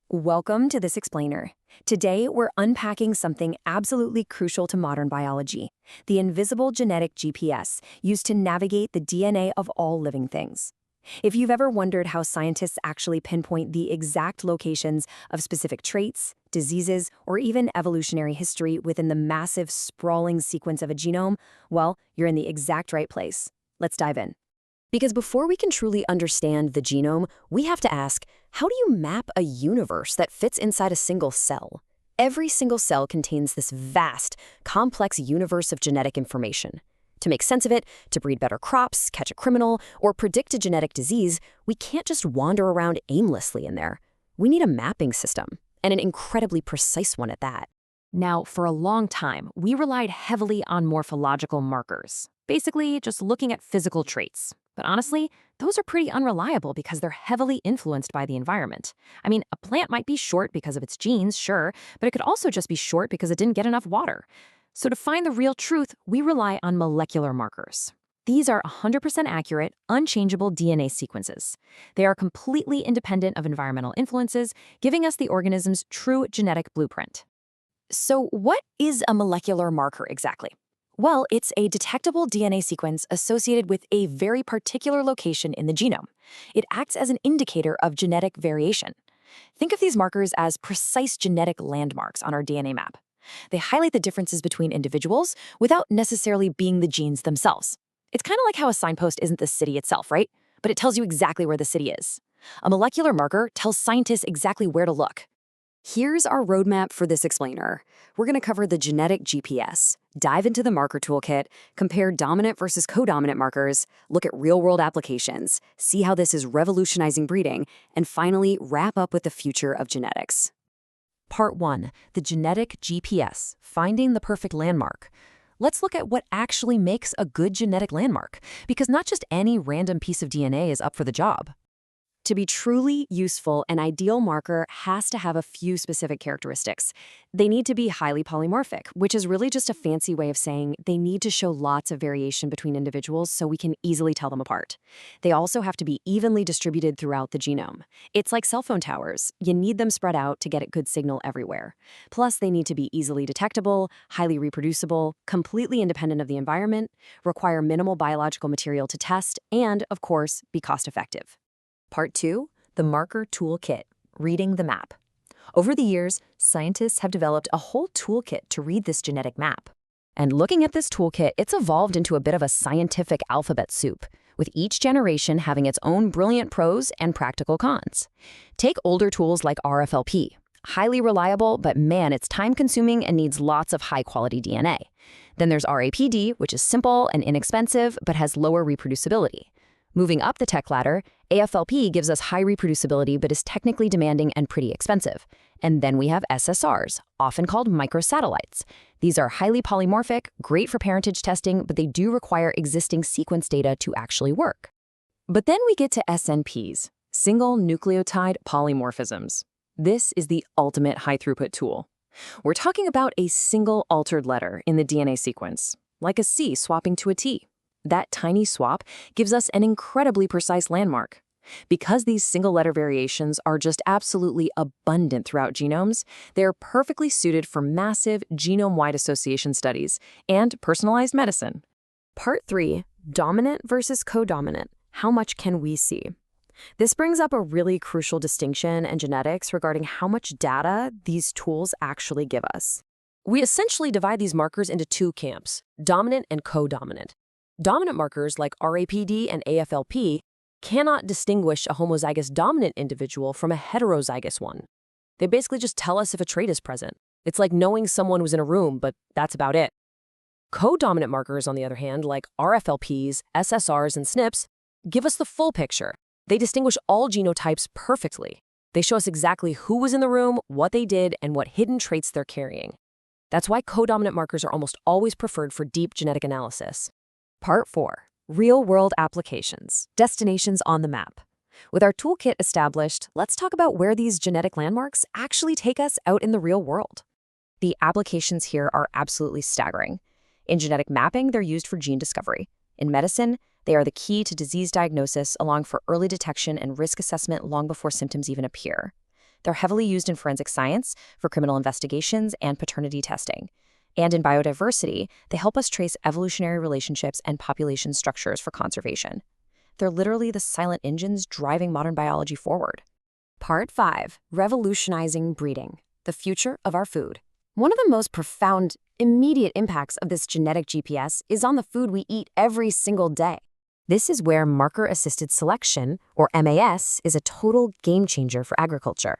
Welcome to this explainer. Today, we're unpacking something absolutely crucial to modern biology, the invisible genetic GPS used to navigate the DNA of all living things. If you've ever wondered how scientists actually pinpoint the exact locations of specific traits, diseases, or even evolutionary history within the massive, sprawling sequence of a genome, well, you're in the exact right place. Let's dive in. Because before we can truly understand the genome, we have to ask, how do you map a universe that fits inside a single cell? Every single cell contains this vast, complex universe of genetic information. To make sense of it, to breed better crops, catch a criminal, or predict a genetic disease, we can't just wander around aimlessly in there. We need a mapping system, and an incredibly precise one at that. Now, for a long time, we relied heavily on morphological markers, basically just looking at physical traits. But honestly, those are pretty unreliable because they're heavily influenced by the environment. I mean, a plant might be short because of its genes, sure, but it could also just be short because it didn't get enough water. So to find the real truth, we rely on molecular markers. These are 100% accurate, unchangeable DNA sequences. They are completely independent of environmental influences, giving us the organism's true genetic blueprint. So what is a molecular marker exactly? Well, it's a detectable DNA sequence associated with a very particular location in the genome. It acts as an indicator of genetic variation. Think of these markers as precise genetic landmarks on our DNA map. They highlight the differences between individuals without necessarily being the genes themselves. It's kind of like how a signpost isn't the city itself, right? But it tells you exactly where the city is. A molecular marker tells scientists exactly where to look. Here's our roadmap for this explainer. We're going to cover the genetic GPS, dive into the marker toolkit, compare dominant versus codominant markers, look at real-world applications, see how this is revolutionizing breeding, and finally wrap up with the future of genetics. Part 1. The genetic GPS, finding the perfect landmark. Let's look at what actually makes a good genetic landmark, because not just any random piece of DNA is up for the job. To be truly useful, an ideal marker has to have a few specific characteristics. They need to be highly polymorphic, which is really just a fancy way of saying they need to show lots of variation between individuals so we can easily tell them apart. They also have to be evenly distributed throughout the genome. It's like cell phone towers. You need them spread out to get a good signal everywhere. Plus, they need to be easily detectable, highly reproducible, completely independent of the environment, require minimal biological material to test, and, of course, be cost-effective. Part 2, the marker toolkit, reading the map. Over the years, scientists have developed a whole toolkit to read this genetic map. And looking at this toolkit, it's evolved into a bit of a scientific alphabet soup, with each generation having its own brilliant pros and practical cons. Take older tools like RFLP. Highly reliable, but man, it's time-consuming and needs lots of high-quality DNA. Then there's RAPD, which is simple and inexpensive, but has lower reproducibility. Moving up the tech ladder, AFLP gives us high reproducibility but is technically demanding and pretty expensive. And then we have SSRs, often called microsatellites. These are highly polymorphic, great for parentage testing, but they do require existing sequence data to actually work. But then we get to SNPs, single nucleotide polymorphisms. This is the ultimate high-throughput tool. We're talking about a single altered letter in the DNA sequence, like a C swapping to a T. That tiny swap gives us an incredibly precise landmark. Because these single-letter variations are just absolutely abundant throughout genomes, they're perfectly suited for massive genome-wide association studies and personalized medicine. Part 3, dominant versus codominant. How much can we see? This brings up a really crucial distinction in genetics regarding how much data these tools actually give us. We essentially divide these markers into two camps, dominant and codominant. Dominant markers like RAPD and AFLP cannot distinguish a homozygous dominant individual from a heterozygous one. They basically just tell us if a trait is present. It's like knowing someone was in a room, but that's about it. Codominant markers, on the other hand, like RFLPs, SSRs, and SNPs, give us the full picture. They distinguish all genotypes perfectly. They show us exactly who was in the room, what they did, and what hidden traits they're carrying. That's why codominant markers are almost always preferred for deep genetic analysis. Part 4. Real-world applications, destinations on the map. With our toolkit established, let's talk about where these genetic landmarks actually take us out in the real world. The applications here are absolutely staggering. In genetic mapping, they're used for gene discovery. In medicine, they are the key to disease diagnosis, along for early detection and risk assessment long before symptoms even appear. They're heavily used in forensic science for criminal investigations and paternity testing. And in biodiversity, they help us trace evolutionary relationships and population structures for conservation. They're literally the silent engines driving modern biology forward. Part 5. Revolutionizing breeding, the future of our food. One of the most profound, immediate impacts of this genetic GPS is on the food we eat every single day. This is where marker-assisted selection, or MAS, is a total game-changer for agriculture.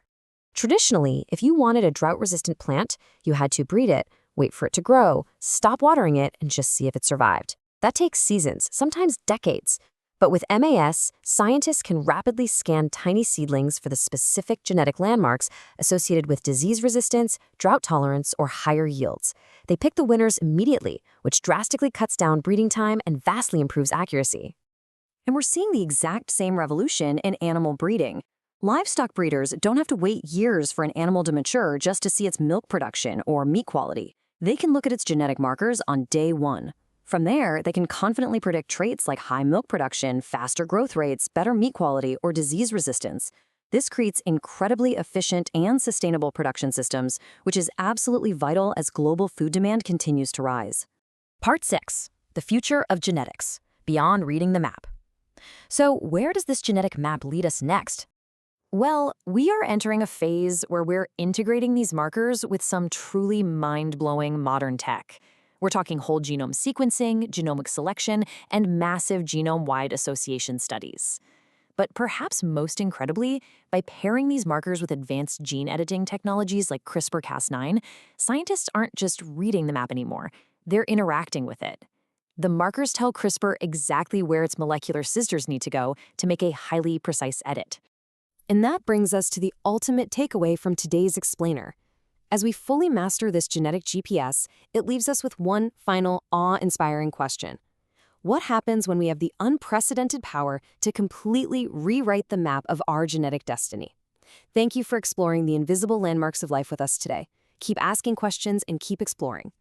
Traditionally, if you wanted a drought-resistant plant, you had to breed it, wait for it to grow, stop watering it, and just see if it survived. That takes seasons, sometimes decades. But with MAS, scientists can rapidly scan tiny seedlings for the specific genetic landmarks associated with disease resistance, drought tolerance, or higher yields. They pick the winners immediately, which drastically cuts down breeding time and vastly improves accuracy. And we're seeing the exact same revolution in animal breeding. Livestock breeders don't have to wait years for an animal to mature just to see its milk production or meat quality. They can look at its genetic markers on day one. From there, they can confidently predict traits like high milk production, faster growth rates, better meat quality, or disease resistance. This creates incredibly efficient and sustainable production systems, which is absolutely vital as global food demand continues to rise. Part 6. The future of genetics, beyond reading the map. So, where does this genetic map lead us next? Well, we are entering a phase where we're integrating these markers with some truly mind-blowing modern tech. We're talking whole genome sequencing, genomic selection, and massive genome-wide association studies. But perhaps most incredibly, by pairing these markers with advanced gene editing technologies like CRISPR-Cas9, scientists aren't just reading the map anymore, they're interacting with it. The markers tell CRISPR exactly where its molecular scissors need to go to make a highly precise edit. And that brings us to the ultimate takeaway from today's explainer. As we fully master this genetic GPS, it leaves us with one final awe-inspiring question. What happens when we have the unprecedented power to completely rewrite the map of our genetic destiny? Thank you for exploring the invisible landmarks of life with us today. Keep asking questions and keep exploring.